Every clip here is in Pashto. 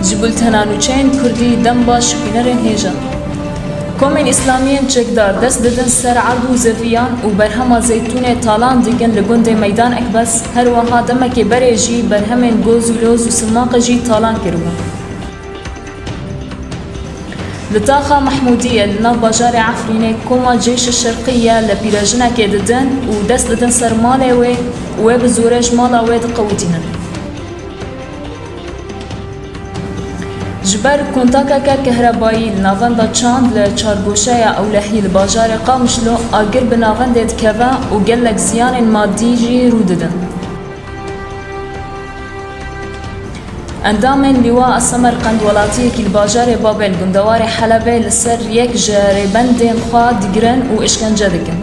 جبل تنانوچین کردی دم باش بینرین هیجا کومن اسلامیین چکدار دست ددن سر عرض و زفیان و برهما زیتون تالان دیگن لگند میدان اکبس هر وها دمک بریجی برهمن گوز و لوز و سماق جی تالان کردن لطاقة محمودية لنا بجار عفرينة كوما جيش الشرقية لبيراجنا كددن ودست ددن سر مالي وبزورج مالا ويد قوتين جبر كونتاكا كهربائي لنافن دا چاند لچارگوشايا او لحي لباجار قامشلو آگر بنافن ديد كذا وقلق زيان مادي جي روددن اندام لواء السمرقند ولاتي كي الباجار بابل گندوار حلبة لسر يك جاربند خوا دگرن و اشکنجه دکن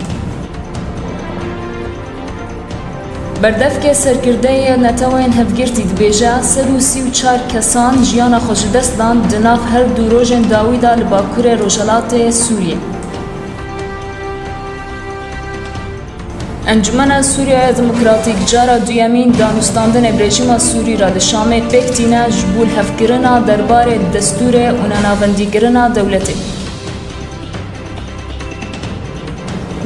بردفك سرکرده نتوین هفگرتی دبیجه 134 کسان جیانا خوش دست دان دناف هر دو روژن داویدا لباکور روجلات سوریه انجمن سوریا دموکراتیک جارا دویمین دانستاندن رژیم سوری را لشام پکتینا جبول هفگرنا دربار دستور و نناوندیگرنا دولتی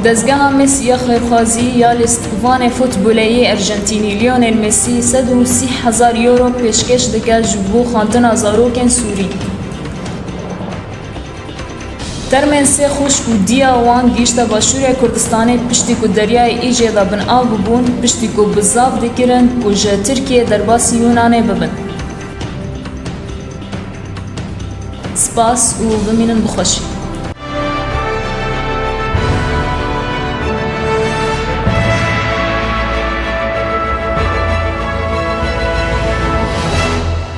دزگاه مسی خیرخوازی یا لیستوان فوتبولی ارژنتینی لیونل مسی 130,000 یورو پیشکش دکه جبو خواندن زاروکن سوری ترمن سه خوش و دیا وان گیشتا باشور کردستان پشتی کو دریای ایجه دا بن آب بون پشتی کو بزاف دکرن کو جه ترکیه درباسی یونانه ببن سپاس و بمینن بخوشی